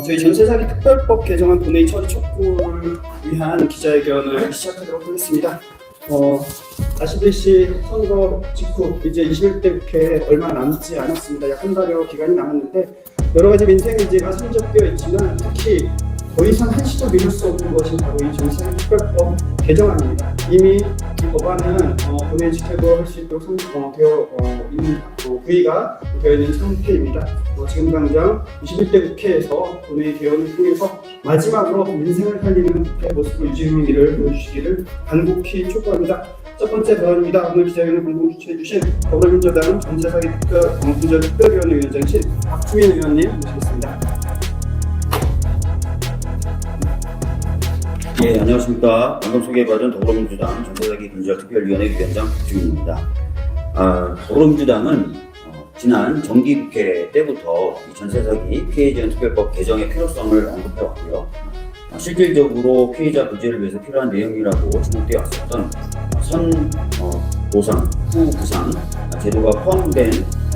저희 전세사기 특별법 개정안 본회의 처리 촉구를 위한 기자회견을 시작하도록 하겠습니다. 아시듯이 선거 직후 이제 21대 국회에 얼마 남지 않았습니다. 약 한 달여 기간이 남았는데 여러 가지 민생 의제가 산적되어 있지만 특히 더 이상 한시도 미룰 수 없는 것이 바로 이 전세사기 특별법 개정안입니다. 이미 이 법안은 본회의 직회도 할 수 있도록 되어 있는 부의가 되어 있는 상태입니다. 지금 당장 21대 국회에서 본회의 개원을 통해서 마지막으로 민생을 살리는 국회 모습을 유지하는 일을 보여주시기를 간곡히 촉구합니다. 첫 번째 발언입니다. 오늘 기자회견을 공동 주최해주신 더불어민주당 전세사기 특별위원회 위원장이신 박주민 의원님 모시겠습니다. 예, 안녕하십니까. 방금 소개받은 더불어민주당 전세사기 근절특별위원회 위원장 박주민입니다. 더불어민주당은 지난 정기국회 때부터 이 전세사기 피해지원 특별법 개정의 필요성을 언급해왔고요. 실질적으로 피해자 구제를 위해서 필요한 내용이라고 지목되어 왔었던 보상, 후 부상 제도가 포함된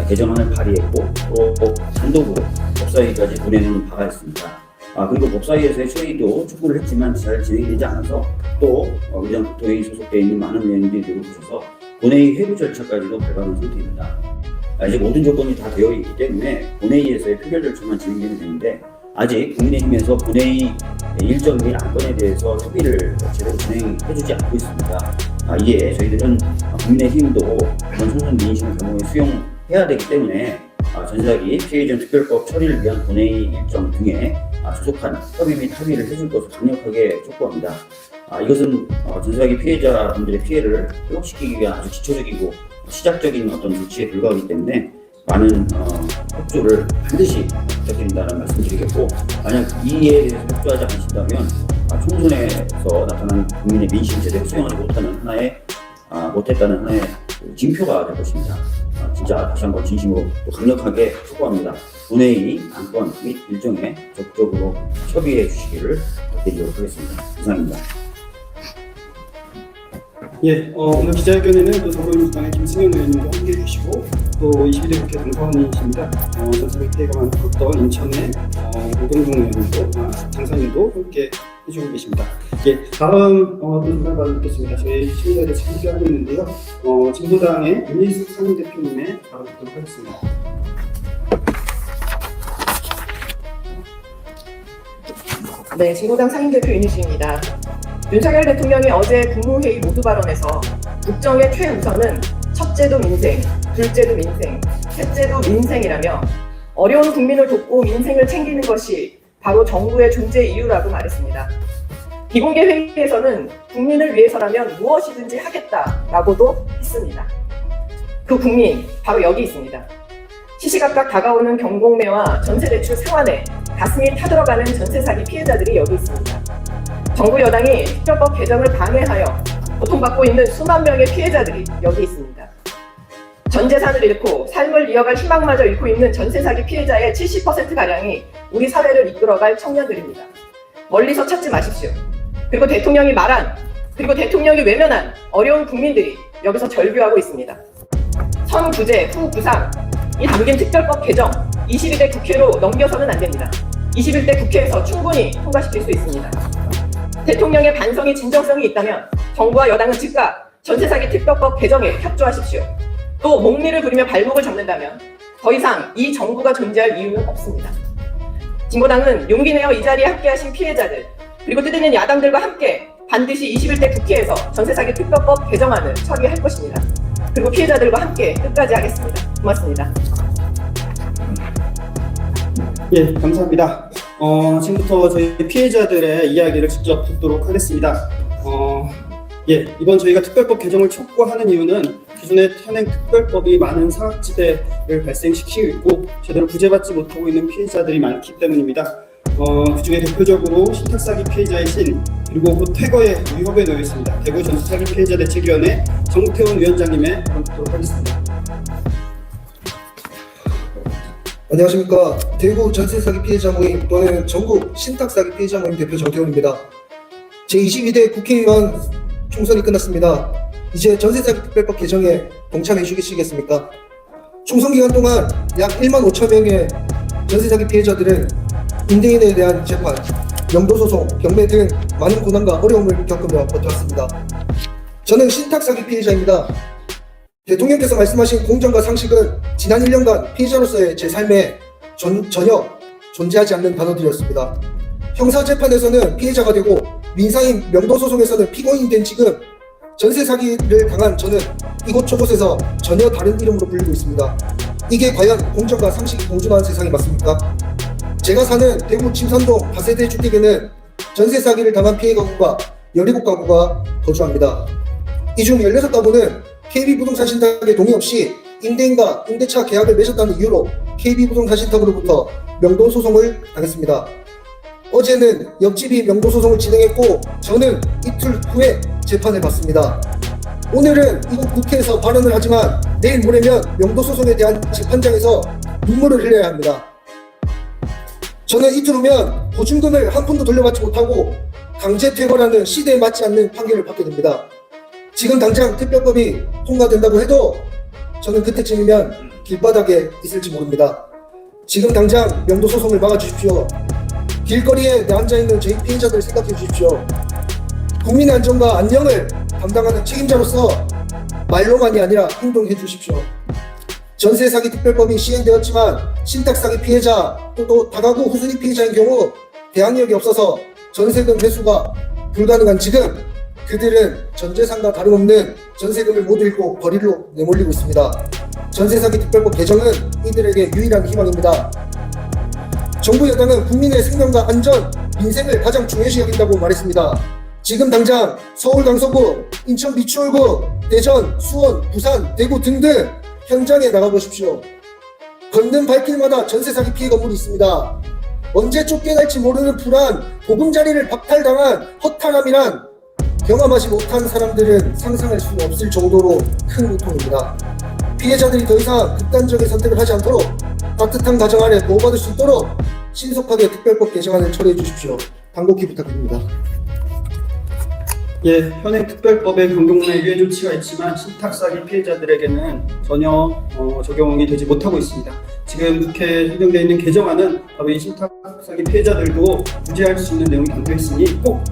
개정안을 발의했고 또 단독으로 법사위까지 보내는 바가 있습니다. 그리고 법사위에서의 처리도 촉구를 했지만 잘 진행이 되지 않아서 또 의장국토회의 소속되어 있는 많은 의원들이 늘어붙어서 본회의 회부 절차까지도 밟아놓은 상태입니다. 이제 모든 조건이 다 되어 있기 때문에 본회의에서의 표결 절차만 진행되면 되는데 아직 국민의힘에서 본회의 일정 및 안건에 대해서 협의를 제대로 진행해주지 않고 있습니다. 이에 저희들은 국민의힘도 이번 총선 민심의 경우에 수용해야 되기 때문에 전세사기 피해지원 특별법 처리를 위한 본회의 일정 등에 조속한 협의 및 합의를 해줄 것을 강력하게 촉구합니다. 이것은 전세사기 피해자분들의 피해를 회복시키기 위한 아주 기초적이고 시작적인 어떤 조치에 불과하기 때문에 많은 협조를 반드시 부탁드린다는 말씀드리겠고, 만약 이에 대해서 협조하지 않으신다면 총선에서 나타난 국민의 민심 제대로 수용하지 못했다는 하나의 징표가 될 것입니다. 진짜 다시 한번 진심으로 또 강력하게 촉구합니다. 본회의 안건 및 일정에 적극적으로 협의해 주시기를 부탁드리도록 하겠습니다. 이상입니다. 예, 오늘 기자회견에는 또 더불어민주당의 김승현 의원님도 함께해 주시고 또 22대 국회 당사원이십니다. 전세사기 피해가 많았던 인천의 오경동 의원님도 당사님도 함께 해주고 계십니다. 예, 다음 분과 받겠습니다. 저희 시민들에 참여하고 있는데요. 진보당의 윤희숙 상임대표님의 발언 듣도록 하겠습니다. 네, 진보당 상임대표 윤희숙입니다. 윤석열 대통령이 어제 국무회의 모두 발언에서 국정의 최우선은 첫째도 민생, 둘째도 민생, 셋째도 민생이라며 어려운 국민을 돕고 민생을 챙기는 것이 바로 정부의 존재 이유라고 말했습니다. 비공개 회의에서는 국민을 위해서라면 무엇이든지 하겠다라고도 했습니다. 그 국민, 바로 여기 있습니다. 시시각각 다가오는 경공매와 전세대출 상환에 가슴이 타들어가는 전세사기 피해자들이 여기 있습니다. 정부 여당이 특별법 개정을 방해하여 고통받고 있는 수만 명의 피해자들이 여기 있습니다. 전 재산을 잃고 삶을 이어갈 희망마저 잃고 있는 전세사기 피해자의 70%가량이 우리 사회를 이끌어갈 청년들입니다. 멀리서 찾지 마십시오. 그리고 대통령이 말한, 그리고 대통령이 외면한 어려운 국민들이 여기서 절규하고 있습니다. 선구제, 후부상, 이 담긴 특별법 개정 22대 국회로 넘겨서는 안 됩니다. 21대 국회에서 충분히 통과시킬 수 있습니다. 대통령의 반성이 진정성이 있다면 정부와 여당은 즉각 전세사기 특별법 개정에 협조하십시오. 또 목리를 부리며 발목을 잡는다면 더 이상 이 정부가 존재할 이유는 없습니다. 진보당은 용기 내어 이 자리에 함께하신 피해자들 그리고 뜻있는 야당들과 함께 반드시 21대 국회에서 전세사기 특별법 개정안을 처리할 것입니다. 그리고 피해자들과 함께 끝까지 하겠습니다. 고맙습니다. 예, 감사합니다. 지금부터 저희 피해자들의 이야기를 직접 듣도록 하겠습니다. 이번 저희가 특별법 개정을 촉구하는 이유는 기존의 현행 특별법이 많은 사각지대를 발생시키고 있고 제대로 구제받지 못하고 있는 피해자들이 많기 때문입니다. 그중에 대표적으로 신탁사기 피해자이신 그리고 곧 퇴거의 위협에 놓여 있습니다. 대구 전세사기 피해자 대책위원회 정태훈 위원장님의 발언 듣도록 하겠습니다. 안녕하십니까. 대구 전세사기 피해자 모임 또는 전국 신탁사기 피해자 모임 대표 정태훈입니다. 제22대 국회의원 총선이 끝났습니다. 이제 전세사기 특별법 개정에 동참해 주시겠습니까? 총선 기간 동안 약 1만 5천 명의 전세사기 피해자들은 임대인에 대한 재판, 명도소송, 경매 등 많은 고난과 어려움을 겪으며 버텨왔습니다. 저는 신탁 사기 피해자입니다. 대통령께서 말씀하신 공정과 상식은 지난 1년간 피해자로서의 제 삶에 전혀 존재하지 않는 단어들이었습니다. 형사재판에서는 피해자가 되고 민사인 명도소송에서는 피고인이 된 지금 전세 사기를 당한 저는 이곳저곳에서 전혀 다른 이름으로 불리고 있습니다. 이게 과연 공정과 상식이 공존하는 세상이 맞습니까? 제가 사는 대구 침산동 다세대 주택에는 전세 사기를 당한 피해 가구가 17가구가 거주합니다. 이 중 16가구는 KB부동산신탁의 동의 없이 임대인과 임대차 계약을 맺었다는 이유로 KB부동산신탁으로부터 명도소송을 당했습니다. 어제는 옆집이 명도소송을 진행했고 저는 이틀 후에 재판을 받습니다. 오늘은 이곳 국회에서 발언을 하지만 내일 모레면 명도소송에 대한 재판장에서 눈물을 흘려야 합니다. 저는 이틀 후면 보증금을 한 푼도 돌려받지 못하고 강제 퇴거라는 시대에 맞지 않는 판결을 받게 됩니다. 지금 당장 특별법이 통과된다고 해도 저는 그때쯤이면 길바닥에 있을지 모릅니다. 지금 당장 명도소송을 막아주십시오. 길거리에 앉아있는 저희 피해자들 생각해 주십시오. 국민의 안전과 안녕을 담당하는 책임자로서 말로만이 아니라 행동해 주십시오. 전세 사기 특별법이 시행되었지만 신탁 사기 피해자 또 다가구 후순위 피해자인 경우 대항력이 없어서 전세금 회수가 불가능한 지금 그들은 전재산과 다름없는 전세금을 못 잃고 거리로 내몰리고 있습니다. 전세 사기 특별법 개정은 이들에게 유일한 희망입니다. 정부 여당은 국민의 생명과 안전, 민생을 가장 중요시 여긴다고 말했습니다. 지금 당장 서울 강서구, 인천 미추홀구, 대전, 수원, 부산, 대구 등등 현장에 나가보십시오. 걷는 발길마다 전세 사기 피해 건물이 있습니다. 언제 쫓겨날지 모르는 불안, 보금자리를 박탈당한 허탈함이란 경험하지 못한 사람들은 상상할 수 없을 정도로 큰 고통입니다. 피해자들이 더 이상 극단적인 선택을 하지 않도록 따뜻한 가정 아래 보호받을 수 있도록 신속하게 특별법 개정안을 처리해 주십시오. 당국히 부탁드립니다. 예, 현행 특별법에 경동내 유예 조치가 있지만 신탁 사기 피해자들에게는 전혀 적용이 되지 못하고 있습니다. 지금 국회에 상정되어 있는 개정안은 바로 이 신탁 사기 피해자들도 구제할 수 있는 내용이 담겨 있으니 꼭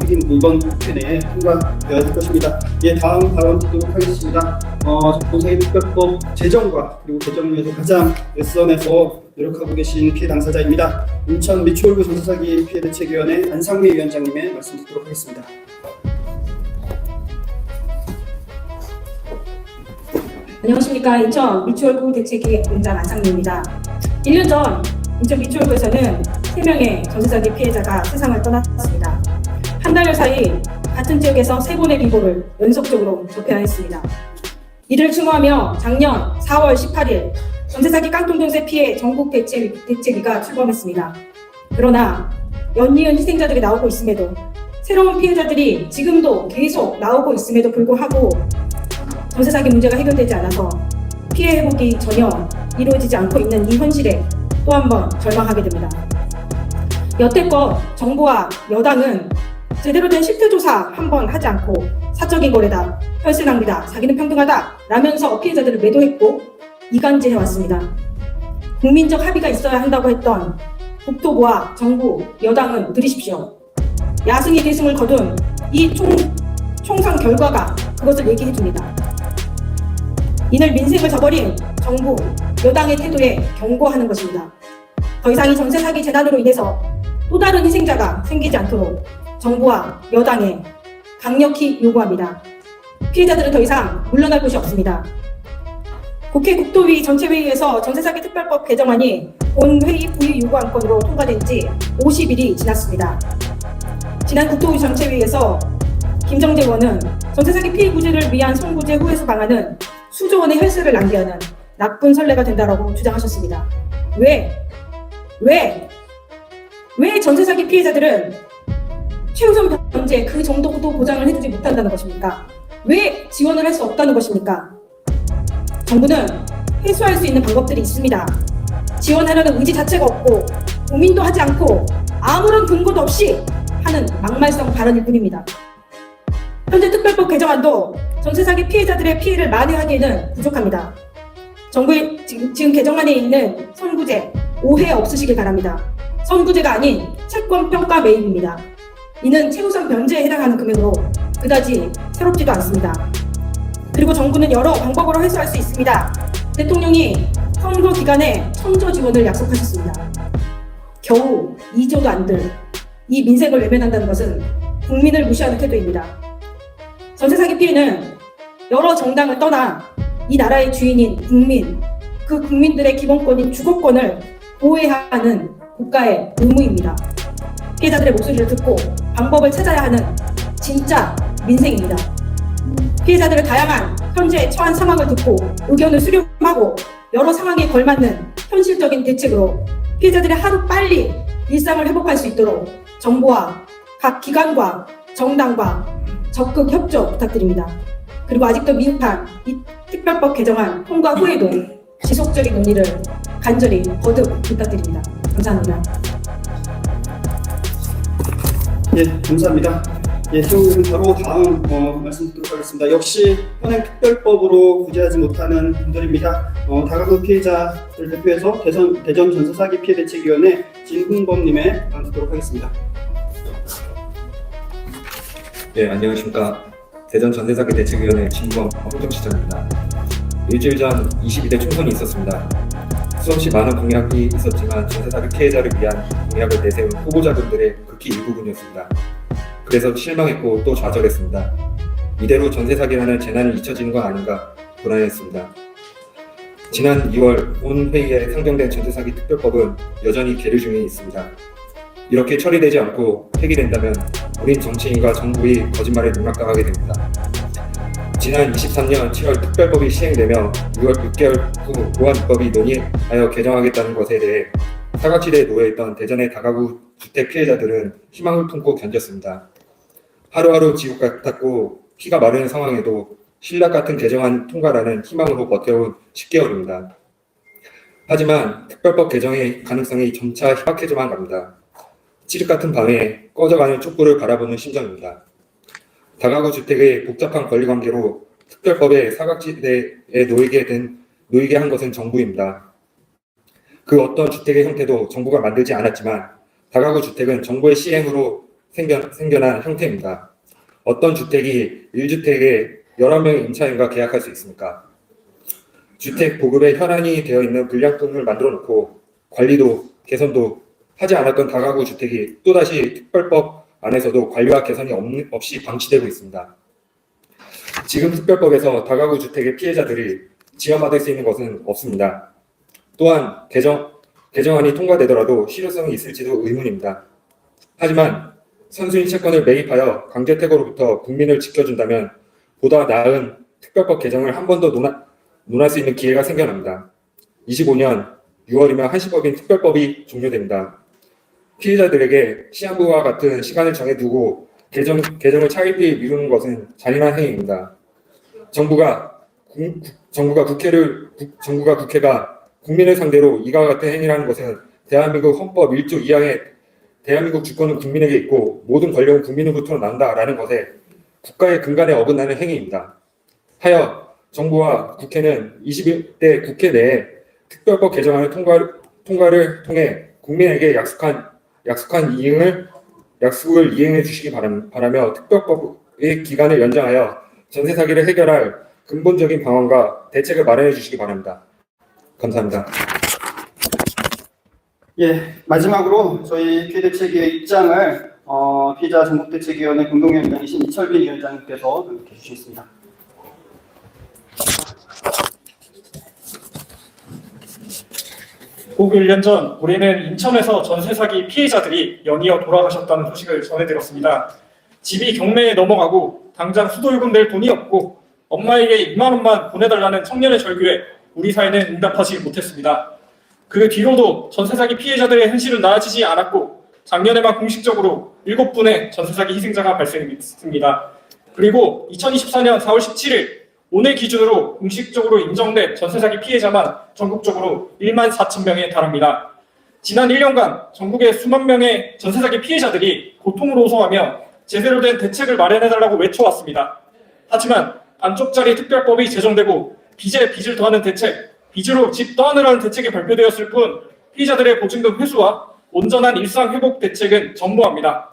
이번 국회 내에 통과되어야 할 것입니다. 예, 다음 발언 듣도록 하겠습니다. 전세사기 특별법 제정과 그리고 개정을 위해서 가장 애써내서 노력하고 계신 피해 당사자입니다. 인천 미추홀구 전세사기 피해대책위원회 안상미 위원장님의 말씀 듣도록 하겠습니다. 안녕하십니까. 인천 미추홀구 대책위 원장 안상미입니다. 1년 전 인천 미추홀구에서는 3명의 전세사기 피해자가 세상을 떠났습니다. 한 달여 사이 같은 지역에서 3번의 비보를 연속적으로 접해야 했습니다. 이를 추모하며 작년 4월 18일 전세사기 깡통전세 피해 전국 대책위가 출범했습니다. 그러나 연이은 희생자들이 나오고 있음에도 새로운 피해자들이 지금도 계속 나오고 있음에도 불구하고 전세사기 문제가 해결되지 않아서 피해 회복이 전혀 이루어지지 않고 있는 이 현실에 또 한 번 절망하게 됩니다. 여태껏 정부와 여당은 제대로 된 실태조사 한 번 하지 않고 사적인 거래다, 혈세 낭비다, 사기는 평등하다 라면서 피해자들을 매도했고 이간질해왔습니다. 국민적 합의가 있어야 한다고 했던 국토부와 정부, 여당은 들으십시오. 야승의 대승을 거둔 이 총선 결과가 그것을 얘기해줍니다. 이날 민생을 저버린 정부, 여당의 태도에 경고하는 것입니다. 더 이상 이 전세 사기 재난으로 인해서 또 다른 희생자가 생기지 않도록 정부와 여당에 강력히 요구합니다. 피해자들은 더 이상 물러날 곳이 없습니다. 국회 국토위 전체회의에서 전세사기 특별법 개정안이 본회의 부의 요구 안건으로 통과된 지 50일이 지났습니다. 지난 국토위 전체회의에서 김정재 의원은 전세사기 피해 구제를 위한 손구제 후회수 방안은 수조 원의 혈세를 낭비하는 나쁜 선례가 된다라고 주장하셨습니다. 왜 전세사기 피해자들은 최우선 변제 그 정도도 보장을 해주지 못한다는 것입니까? 왜 지원을 할 수 없다는 것입니까? 정부는 해소할 수 있는 방법들이 있습니다. 지원하려는 의지 자체가 없고 고민도 하지 않고 아무런 근거도 없이 하는 막말성 발언일 뿐입니다. 현재 특별법 개정안도 전세사기 피해자들의 피해를 만회하기에는 부족합니다. 정부의 지금 개정안에 있는 선구제 오해 없으시길 바랍니다. 선구제가 아닌 채권평가 매입입니다. 이는 최우선 변제에 해당하는 금액으로 그다지 새롭지도 않습니다. 그리고 정부는 여러 방법으로 해소할 수 있습니다. 대통령이 선거 기간에 천조 지원을 약속하셨습니다. 겨우 2조도 안 될 이 민생을 외면한다는 것은 국민을 무시하는 태도입니다. 전세 사기 피해는 여러 정당을 떠나 이 나라의 주인인 국민, 그 국민들의 기본권인 주거권을 보호해야 하는 국가의 의무입니다. 피해자들의 목소리를 듣고 방법을 찾아야 하는 진짜 민생입니다. 피해자들의 다양한 현재 처한 상황을 듣고 의견을 수렴하고 여러 상황에 걸맞는 현실적인 대책으로 피해자들이 하루 빨리 일상을 회복할 수 있도록 정부와 각 기관과 정당과 적극 협조 부탁드립니다. 그리고 아직도 미흡한 이 특별법 개정안 통과 후에도 지속적인 논의를 간절히 거듭 부탁드립니다. 감사합니다. 예, 감사합니다. 예, 그럼 바로 다음 말씀드리도록 하겠습니다. 역시 현행특별법으로 구제하지 못하는 분들입니다. 다가구 피해자를 대표해서 대전 전세사기 피해 대책위원회 진훈범님의 말 듣도록 하겠습니다. 네, 안녕하십니까. 대전 전세사기 대책위원회 진범 홍정시장입니다. 일주일 전 22대 총선이 있었습니다. 수없이 많은 공약이 있었지만 전세사기 피해자를 위한 공약을 내세운 후보자분들의 극히 일부분이었습니다. 그래서 실망했고 또 좌절했습니다. 이대로 전세사기라는 재난이 잊혀지는 건 아닌가 불안했습니다. 지난 2월 본회의에 상정된 전세사기 특별법은 여전히 계류 중에 있습니다. 이렇게 처리되지 않고 폐기된다면 우린 정치인과 정부의 거짓말에 농락당하게 됩니다. 지난 23년 7월 특별법이 시행되며 6개월 후 보완 입법이 논의하여 개정하겠다는 것에 대해 사각지대에 놓여있던 대전의 다가구 주택 피해자들은 희망을 품고 견뎠습니다. 하루하루 지옥 같았고 피가 마르는 상황에도 신라 같은 개정안 통과라는 희망으로 버텨온 10개월입니다. 하지만 특별법 개정의 가능성이 점차 희박해져만 갑니다. 칠흑 같은 밤에 꺼져가는 촛불을 바라보는 심정입니다. 다가구 주택의 복잡한 권리관계로 특별법의 사각지대에 놓이게 한 것은 정부입니다. 그 어떤 주택의 형태도 정부가 만들지 않았지만 다가구 주택은 정부의 시행으로 생겨난 형태입니다. 어떤 주택이 1주택에 11명의 임차인과 계약할 수 있습니까? 주택 보급에 혈안이 되어 있는 불량분을 만들어 놓고 관리도 개선도 하지 않았던 다가구 주택이 또다시 특별법 안에서도 관리와 개선이 없이 방치되고 있습니다. 지금 특별법에서 다가구 주택의 피해자들이 지원받을 수 있는 것은 없습니다. 또한 개정안이 통과되더라도 실효성이 있을지도 의문입니다. 하지만 선수인 채권을 매입하여 강제태고로부터 국민을 지켜준다면 보다 나은 특별법 개정을 한 번 더 논할 수 있는 기회가 생겨납니다. 25년 6월이면 한시법인 특별법이 종료됩니다. 피해자들에게 시한부와 같은 시간을 정해두고 개정을 차일피일 미루는 것은 잔인한 행위입니다. 정부가 국회가 국민을 상대로 이와 같은 행위라는 것은 대한민국 헌법 1조 2항에 대한민국 주권은 국민에게 있고 모든 권력은 국민으로부터 난다라는 것에 국가의 근간에 어긋나는 행위입니다. 하여 정부와 국회는 21대 국회 내에 특별법 개정안의 통과를 통해 국민에게 약속을 이행해 주시기 바라며 특별법의 기간을 연장하여 전세 사기를 해결할 근본적인 방안과 대책을 마련해 주시기 바랍니다. 감사합니다. 예, 마지막으로 저희 피해대책위의 입장을 피해자 전국대책위원회 공동위원장이신 이철빈 위원장님께서 이렇게 주시겠습니다. 고 1년 전 우리는 인천에서 전세 사기 피해자들이 연이어 돌아가셨다는 소식을 전해드렸습니다. 집이 경매에 넘어가고 당장 수도요금 낼 돈이 없고 엄마에게 2만 원만 보내달라는 청년의 절규에 우리 사회는 응답하지 못했습니다. 그 뒤로도 전세 사기 피해자들의 현실은 나아지지 않았고 작년에만 공식적으로 7분의 전세 사기 희생자가 발생했습니다. 그리고 2024년 4월 17일 오늘 기준으로 공식적으로 인정된 전세 사기 피해자만 전국적으로 1만 4천 명에 달합니다. 지난 1년간 전국의 수만 명의 전세 사기 피해자들이 고통으로 호소하며 제대로 된 대책을 마련해달라고 외쳐왔습니다. 하지만 반쪽짜리 특별법이 제정되고 빚에 빚을 더하는 대책, 빚으로 집 떠안으라는 대책이 발표되었을 뿐 피해자들의 보증금 회수와 온전한 일상 회복 대책은 전무합니다.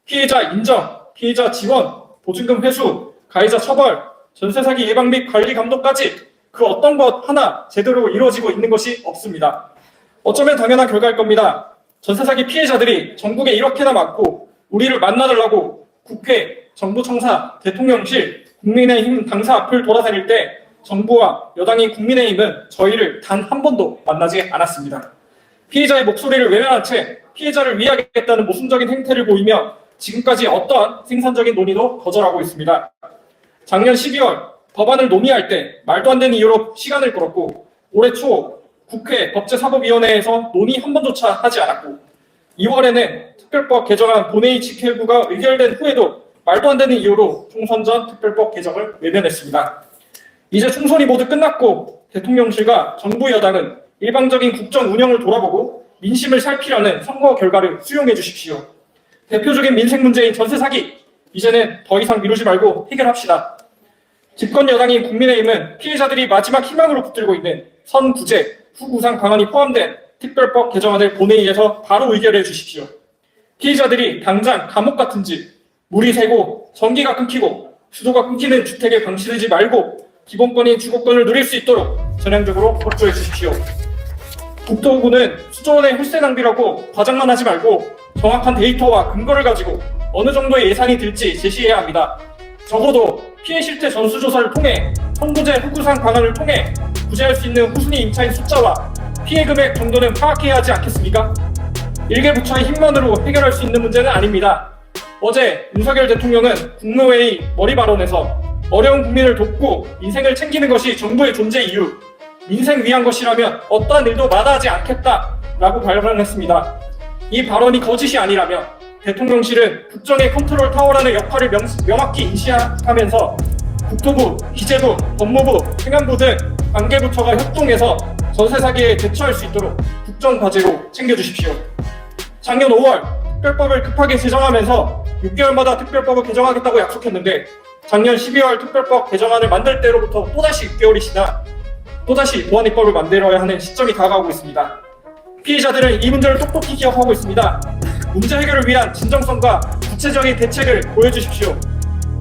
피해자 인정, 피해자 지원, 보증금 회수, 가해자 처벌, 전세 사기 예방 및 관리 감독까지 그 어떤 것 하나 제대로 이루어지고 있는 것이 없습니다. 어쩌면 당연한 결과일 겁니다. 전세 사기 피해자들이 전국에 이렇게나 많고 우리를 만나달라고 국회, 정부 청사, 대통령실, 국민의힘 당사 앞을 돌아다닐 때 정부와 여당인 국민의힘은 저희를 단 한 번도 만나지 않았습니다. 피해자의 목소리를 외면한 채 피해자를 위하겠다는 모순적인 행태를 보이며 지금까지 어떠한 생산적인 논의도 거절하고 있습니다. 작년 12월 법안을 논의할 때 말도 안 되는 이유로 시간을 끌었고 올해 초 국회 법제사법위원회에서 논의 한 번조차 하지 않았고 2월에는 특별법 개정안 본회의 직회부가 의결된 후에도 말도 안 되는 이유로 총선 전 특별법 개정을 외면했습니다. 이제 총선이 모두 끝났고 대통령실과 정부 여당은 일방적인 국정 운영을 돌아보고 민심을 살피라는 선거 결과를 수용해 주십시오. 대표적인 민생 문제인 전세 사기, 이제는 더 이상 미루지 말고 해결합시다. 집권 여당인 국민의힘은 피해자들이 마지막 희망으로 붙들고 있는 선구제, 후구상 방안이 포함된 특별법 개정안을 본회의에서 바로 의결해 주십시오. 피해자들이 당장 감옥 같은 집, 물이 새고 전기가 끊기고 수도가 끊기는 주택에 방치되지 말고 기본권인 주거권을 누릴 수 있도록 전향적으로 협조해 주십시오. 국토부는 수조 원의 홀세 낭비라고 과장만 하지 말고 정확한 데이터와 근거를 가지고 어느 정도의 예산이 들지 제시해야 합니다. 적어도 피해 실태 전수조사를 통해 선구제 후구상 방안을 통해 구제할 수 있는 후순위 임차인 숫자와 피해 금액 정도는 파악해야 하지 않겠습니까? 일개 부처의 힘만으로 해결할 수 있는 문제는 아닙니다. 어제 윤석열 대통령은 국무회의 머리 발언에서 어려운 국민을 돕고 인생을 챙기는 것이 정부의 존재 이유, 민생 위한 것이라면 어떠한 일도 마다하지 않겠다라고 발언했습니다. 이 발언이 거짓이 아니라면 대통령실은 국정의 컨트롤 타워라는 역할을 명확히 인식하면서 국토부, 기재부, 법무부, 행안부 등 관계부처가 협동해서 전세 사기에 대처할 수 있도록 국정 과제로 챙겨주십시오. 작년 5월 특별법을 급하게 제정하면서 6개월마다 특별법을 개정하겠다고 약속했는데 작년 12월 특별법 개정안을 만들 때로부터 또다시 6개월이 지나 또다시 보안입법을 만들어야 하는 시점이 다가오고 있습니다. 피해자들은 이 문제를 똑똑히 기억하고 있습니다. 문제 해결을 위한 진정성과 구체적인 대책을 보여주십시오.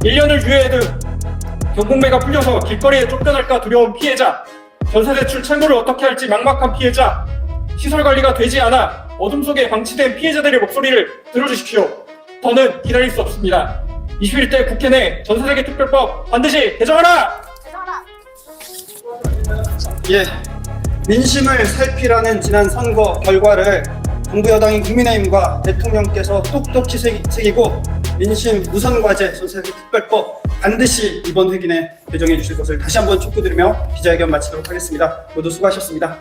1년을 유예해둔 경공매가 풀려서 길거리에 쫓겨날까 두려운 피해자, 전세대출 채무를 어떻게 할지 막막한 피해자, 시설관리가 되지 않아 어둠 속에 방치된 피해자들의 목소리를 들어주십시오. 더는 기다릴 수 없습니다. 21대 국회 내 전세사기 특별법 반드시 개정하라! 예, 민심을 살피라는 지난 선거 결과를 정부 여당인 국민의힘과 대통령께서 똑똑히 새기고 민심 우선 과제 전세사기 특별법 반드시 이번 회기 내 개정해 주실 것을 다시 한번 촉구드리며 기자회견 마치도록 하겠습니다. 모두 수고하셨습니다.